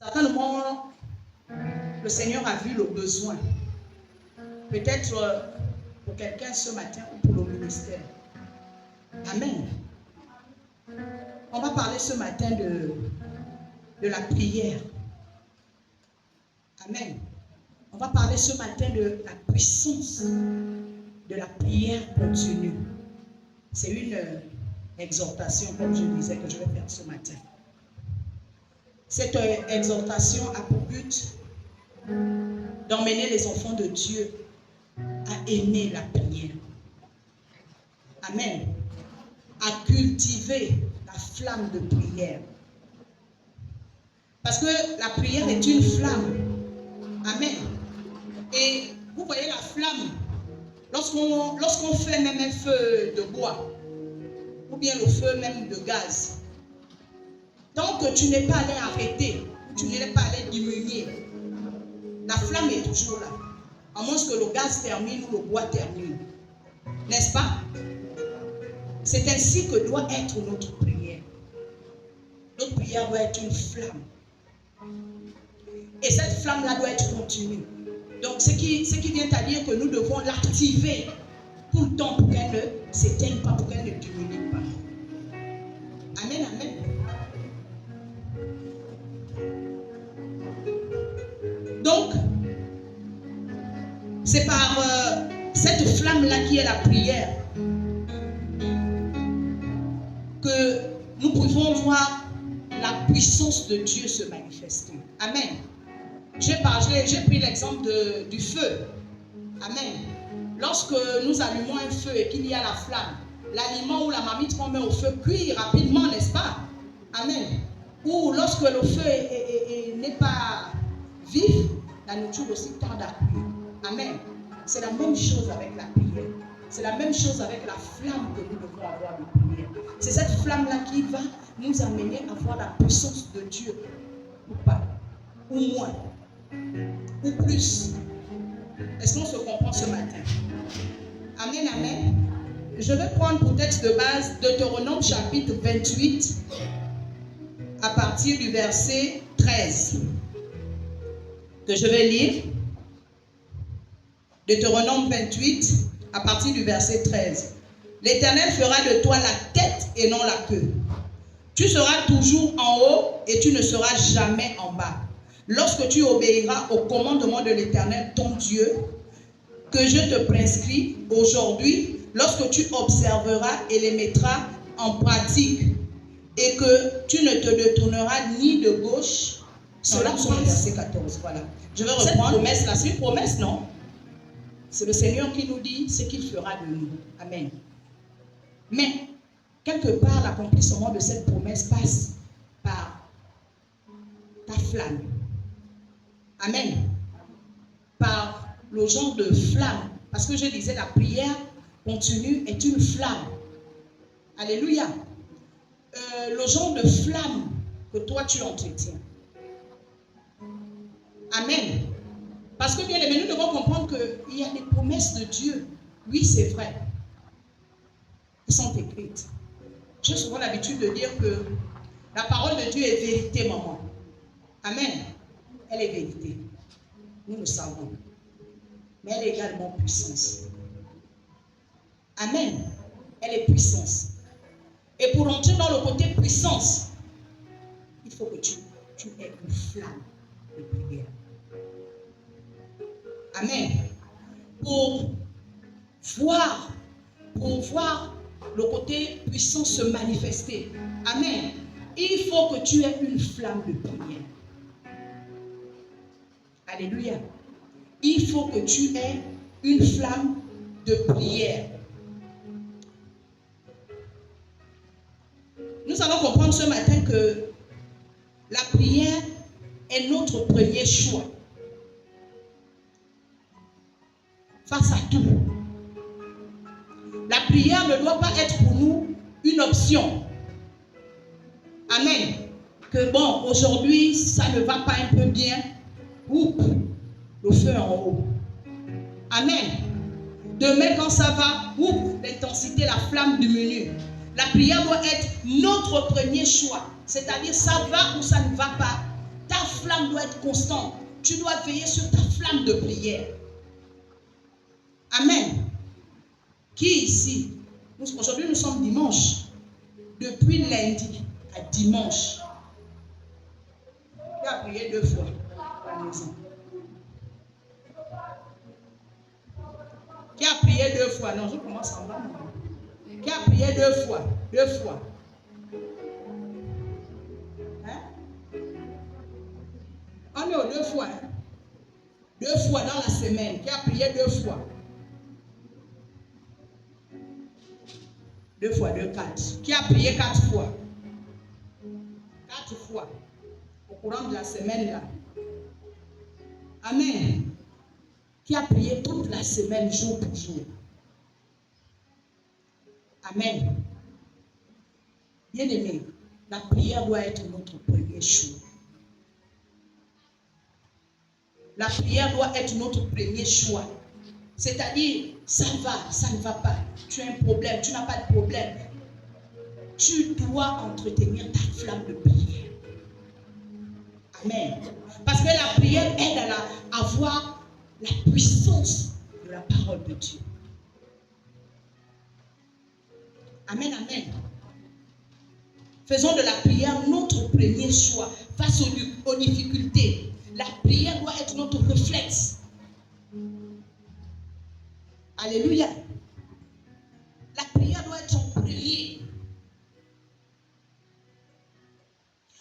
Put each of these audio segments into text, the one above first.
Certainement, le Seigneur a vu le besoin. Peut-être pour quelqu'un ce matin ou pour le ministère. Amen. On va parler ce matin de la prière. Amen. On va parler ce matin de la puissance de la prière continue. C'est une exhortation, comme je disais, que je vais faire ce matin. Cette exhortation a pour but d'emmener les enfants de Dieu à aimer la prière. Amen. À cultiver la flamme de prière. Parce que la prière est une flamme. Amen. Et vous voyez la flamme, lorsqu'on fait même un feu de bois, ou bien le feu même de gaz, tant que tu n'es pas allé arrêter, ou tu n'es pas allé diminuer, la flamme est toujours là. À moins que le gaz termine ou le bois termine. N'est-ce pas? C'est ainsi que doit être notre prière. Notre prière doit être une flamme. Et cette flamme-là doit être continue. Donc, ce qui vient à dire que nous devons l'activer tout le temps pour qu'elle ne s'éteigne pas, pour qu'elle ne diminue pas. Amen, amen. Donc, c'est par cette flamme-là qui est la prière que nous pouvons voir la puissance de Dieu se manifester. Amen. J'ai pris l'exemple du feu. Amen. Lorsque nous allumons un feu et qu'il y a la flamme, l'aliment ou la marmite qu'on met au feu cuit rapidement, n'est-ce pas? Amen. Ou lorsque le feu n'est pas vif, la nourriture aussi tarde à cuire. Amen. C'est la même chose avec la prière. C'est la même chose avec la flamme que nous devons avoir de prière. C'est cette flamme-là qui va nous amener à voir la puissance de Dieu. Ou pas. Ou moins. Ou plus. Est-ce qu'on se comprend ce matin? Amen, amen. Je vais prendre pour texte de base Deutéronome chapitre 28 à partir du verset 13 que je vais lire. Deutéronome 28 à partir du verset 13. L'Éternel fera de toi la tête et non la queue. Tu seras toujours en haut et tu ne seras jamais en bas. Lorsque tu obéiras au commandement de l'Éternel, ton Dieu, que je te prescris aujourd'hui, lorsque tu observeras et les mettras en pratique, et que tu ne te détourneras ni de gauche. Cela sont le verset 14. Voilà. Je vais reprendre. Cette promesse-là, c'est une promesse, non? C'est le Seigneur qui nous dit ce qu'il fera de nous. Amen. Mais, quelque part, l'accomplissement de cette promesse passe par ta flamme. Amen. Par le genre de flamme. Parce que je disais, la prière continue est une flamme. Alléluia. Le genre de flamme que toi tu entretiens. Amen. Parce que bien aimé, nous devons comprendre qu'il y a des promesses de Dieu. Oui, c'est vrai. Elles sont écrites. J'ai souvent l'habitude de dire que la parole de Dieu est vérité, maman. Amen. Elle est vérité. Nous le savons. Mais elle est également puissance. Amen. Elle est puissance. Et pour entrer dans le côté puissance, il faut que tu aies une flamme de prière. Amen. Pour voir le côté puissant se manifester. Amen. Il faut que tu aies une flamme de prière. Alléluia. Il faut que tu aies une flamme de prière. Nous allons comprendre ce matin que la prière est notre premier choix. Face à tout. La prière ne doit pas être pour nous une option. Amen. Que bon, aujourd'hui, ça ne va pas un peu bien. Oups, le feu en haut. Amen. Demain, quand ça va, oups, l'intensité, la flamme diminue. La prière doit être notre premier choix. C'est-à-dire, ça va ou ça ne va pas. Ta flamme doit être constante. Tu dois veiller sur ta flamme de prière. Amen. Qui ici? Aujourd'hui, nous sommes dimanche. Depuis lundi à dimanche, qui a prié 2 fois à la maison? Qui a prié 2 fois? Non, je commence en bas. Qui a prié 2 fois? 2 fois. Hein? Oh non, 2 fois. Hein? 2 fois dans la semaine. Qui a prié 2 fois? 2 fois 2, 4. Qui a prié 4 fois? 4 fois. Au courant de la semaine là. Amen. Qui a prié toute la semaine, jour pour jour. Amen. Bien-aimé, la prière doit être notre premier choix. La prière doit être notre premier choix. C'est-à-dire, ça va, ça ne va pas. Tu as un problème, tu n'as pas de problème. Tu dois entretenir ta flamme de prière. Amen. Parce que la prière aide à avoir la puissance de la parole de Dieu. Amen, amen. Faisons de la prière notre premier choix face aux difficultés. La prière doit être notre réflexe. Alléluia. La prière doit être en premier.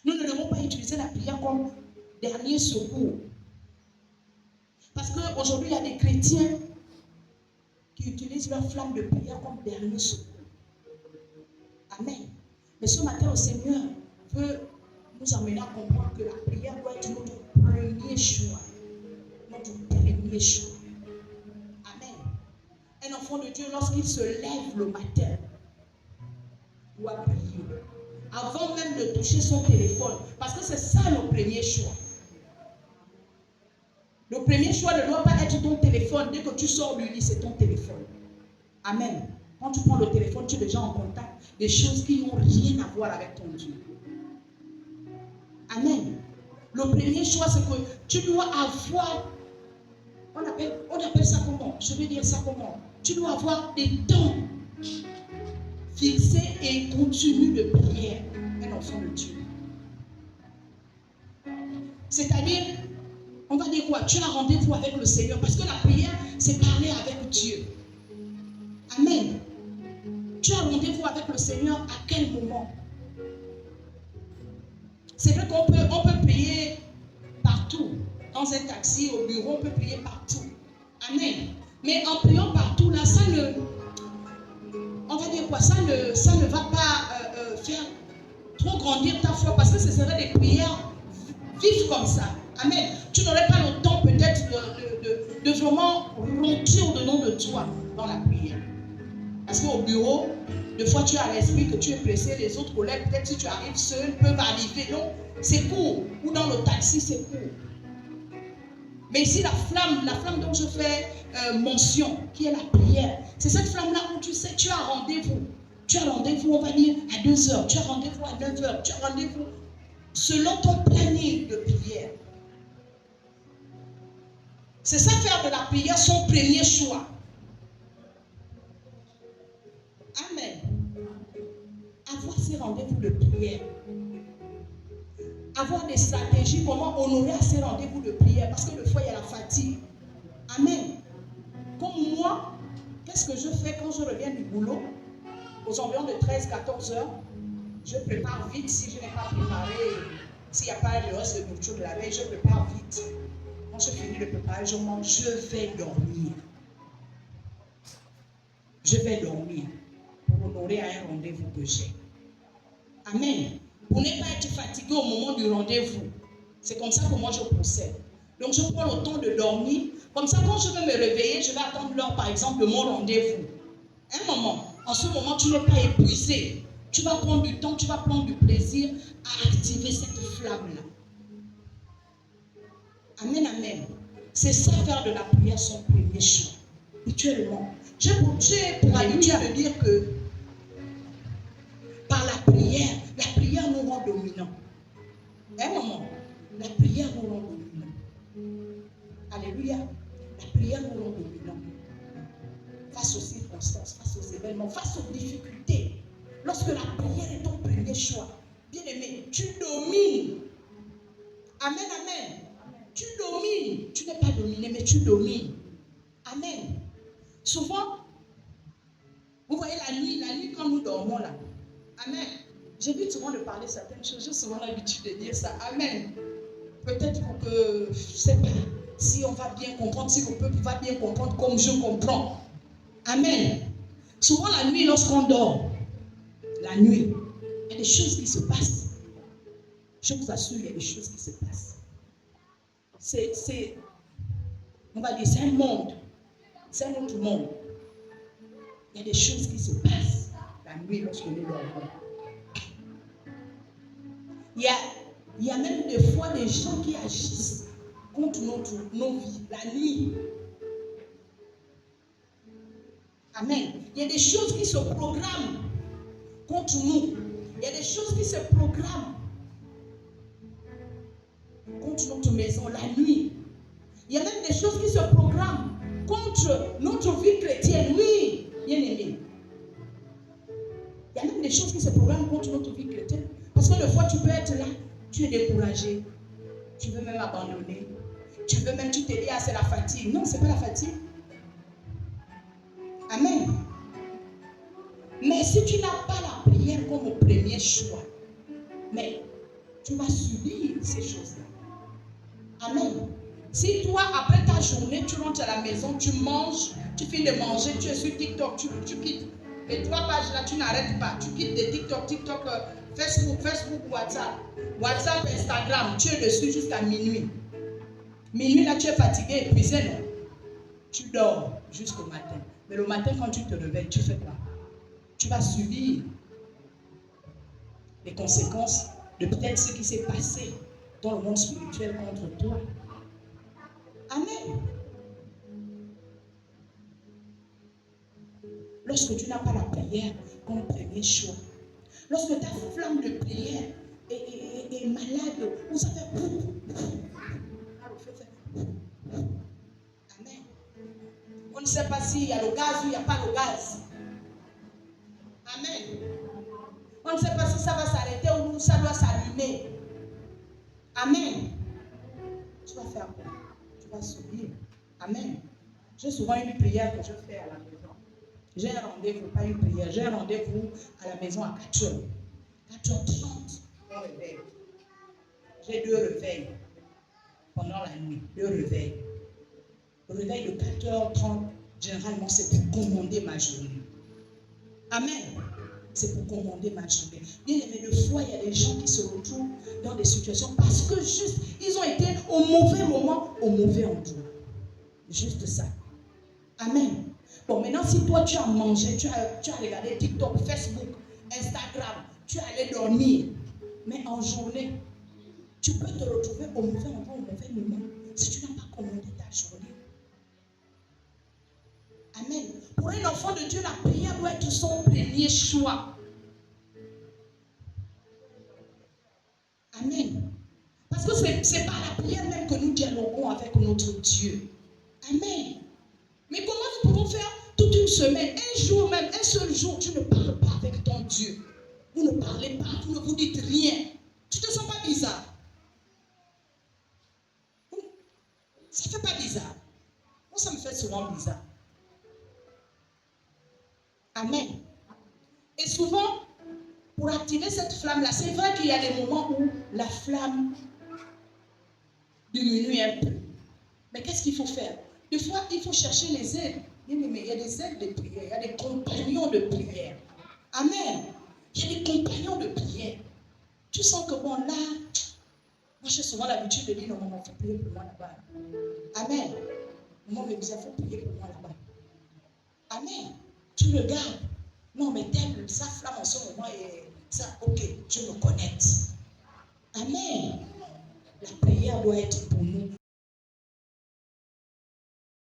Nous ne devons pas utiliser la prière comme dernier secours. Parce qu'aujourd'hui, il y a des chrétiens qui utilisent leur flamme de prière comme dernier secours. Amen. Mais ce matin, le Seigneur veut nous amener à comprendre que la prière doit être notre premier choix. Notre premier choix. Amen. Un enfant de Dieu, lorsqu'il se lève le matin, doit prier. Avant même de toucher son téléphone. Parce que c'est ça le premier choix. Le premier choix ne doit pas être ton téléphone. Dès que tu sors du lit, c'est ton téléphone. Amen. Quand tu prends le téléphone, tu es déjà en contact des choses qui n'ont rien à voir avec ton Dieu. Amen. Le premier choix, c'est que tu dois avoir, on appelle ça comment? Je vais dire ça comment? Tu dois avoir des temps fixés et continus de prière. Un enfant de Dieu. C'est-à-dire, on va dire quoi? Tu as rendez-vous avec le Seigneur. Parce que la prière, c'est parler avec Dieu. Amen. Tu as rendez-vous avec le Seigneur à quel moment? C'est vrai qu'on peut prier partout. Dans un taxi, au bureau, on peut prier partout. Amen. Mais en priant partout, là, ça ne... On va dire quoi? Ça ne va pas faire trop grandir ta foi. Parce que ce serait des prières vives comme ça. Amen. Tu n'aurais pas le temps peut-être de vraiment remplir le nom de toi dans la prière. Parce qu'au bureau, des fois tu as à l'esprit que tu es pressé, les autres collègues, peut-être si tu arrives seul, peuvent arriver. Donc, c'est court. Ou dans le taxi, c'est court. Mais ici, la flamme dont je fais mention, qui est la prière, c'est cette flamme-là où tu sais, tu as rendez-vous. Tu as rendez-vous, on va dire, à 2h. Tu as rendez-vous à 9h. Tu as rendez-vous selon ton planning de prière. C'est ça, faire de la prière son premier choix. Amen. Avoir ces rendez-vous de prière. Avoir des stratégies, comment honorer à ces rendez-vous de prière. Parce que des fois, il y a la fatigue. Amen. Comme moi, qu'est-ce que je fais quand je reviens du boulot? Aux environs de 13-14 heures, je prépare vite. Si je n'ai pas préparé, s'il n'y a pas le reste de nourriture de la veille, je prépare vite. Quand je finis de préparer, je mange, je vais dormir. Je vais dormir pour honorer à un rendez-vous que j'ai. Amen. Pour ne pas être fatigué au moment du rendez-vous. C'est comme ça que moi je procède. Donc je prends le temps de dormir. Comme ça, quand je vais me réveiller, je vais attendre l'heure, par exemple, de mon rendez-vous. Un moment. En ce moment, tu n'es pas épuisé. Tu vas prendre du temps, tu vas prendre du plaisir à activer cette flamme-là. Amen, amen. C'est ça, faire de la prière son premier choix. Mutuellement. J'ai pour habitude de dire que par la prière nous rend dominants. Un moment. La prière Alléluia. La prière nous rend dominants. Face aux circonstances, face aux événements, face aux difficultés. Lorsque la prière est ton premier choix, bien aimé, tu domines. Amen, amen. Tu domines. Tu n'es pas dominé, mais tu domines. Amen. Souvent, vous voyez la nuit quand nous dormons là. Amen. J'évite souvent de parler certaines choses. J'ai souvent l'habitude de dire ça. Amen. Peut-être pour que, je ne sais pas, si on va bien comprendre, si le peuple va bien comprendre comme je comprends. Amen. Souvent la nuit, lorsqu'on dort, la nuit, il y a des choses qui se passent. Je vous assure, il y a des choses qui se passent. On va dire, c'est un monde. C'est un autre monde. Il y a des choses qui se passent la nuit lorsque nous dormons. Il y a même des fois des gens qui agissent contre nos vies la nuit. Amen. Il y a des choses qui se programment contre nous. Il y a des choses qui se programment contre notre maison la nuit. Il y a même des choses qui se programment contre notre vie chrétienne. Oui, bien aimé. Il y a même des choses qui se programment contre notre vie chrétienne. Parce que des fois, tu peux être là, tu es découragé, tu veux même abandonner. Tu te dis, ah, c'est la fatigue. Non, ce n'est pas la fatigue. Amen. Mais si tu n'as pas la prière comme premier choix, mais tu vas subir ces choses-là. Amen. Si toi, après ta journée, tu rentres à la maison, tu manges, tu finis de manger, tu es sur TikTok, tu quittes les 3 pages là, tu n'arrêtes pas. Tu quittes des TikTok, Facebook, WhatsApp, Instagram, tu es dessus jusqu'à minuit. Minuit là, tu es fatigué, épuisé, non? Tu dors jusqu'au matin. Mais le matin, quand tu te réveilles, tu fais quoi? Tu vas subir les conséquences de peut-être ce qui s'est passé dans le monde spirituel contre toi. Amen. Lorsque tu n'as pas la prière comme premier choix, lorsque ta flamme de prière est malade, ou ça fait amen. On ne sait pas s'il y a le gaz ou il n'y a pas le gaz. Amen. On ne sait pas si ça va s'arrêter ou ça doit s'allumer. Amen. Tu vas faire quoi? Tu vas subir. Amen. J'ai souvent une prière que je fais à la maison. J'ai un rendez-vous, pas une prière. J'ai un rendez-vous à la maison à 4h. 4h30, on réveille. J'ai 2 réveils pendant la nuit. 2 réveils. Le réveil de 4h30, généralement, c'est pour commander ma journée. Amen. C'est pour commander ma journée. Bien aimé, des fois, il y a des gens qui se retrouvent dans des situations parce que juste, ils ont été au mauvais moment, au mauvais endroit. Juste ça. Amen. Bon, maintenant, si toi, tu as mangé, tu as regardé TikTok, Facebook, Instagram, tu es allé dormir, mais en journée, tu peux te retrouver au mauvais endroit, au mauvais moment, si tu n'as pas commandé ta journée. Amen. Pour un enfant de Dieu, la prière doit être son premier choix. Amen. Parce que ce n'est pas la prière même que nous dialoguons avec notre Dieu. Amen. Mais comment nous pouvons faire toute une semaine, un jour même, un seul jour, tu ne parles pas avec ton Dieu. Vous ne parlez pas, vous ne vous dites rien. Tu ne te sens pas bizarre? Ça ne fait pas bizarre. Moi, ça me fait souvent bizarre. Amen. Et souvent, pour activer cette flamme-là, c'est vrai qu'il y a des moments où la flamme diminue un peu. Mais qu'est-ce qu'il faut faire? Des fois, il faut chercher les aides. Mais il y a des aides de prière, il y a des compagnons de prière. Amen. Il y a des compagnons de prière. Tu sens que bon, là, moi j'ai souvent l'habitude de dire, non, maman, il faut prier pour moi là-bas. Amen. Maman me dit, il faut prier pour moi là-bas. Amen. Tu regardes. Non, mais tel, sa flamme en ce moment est ça. Ok, je me connecte. Amen. La prière doit être pour nous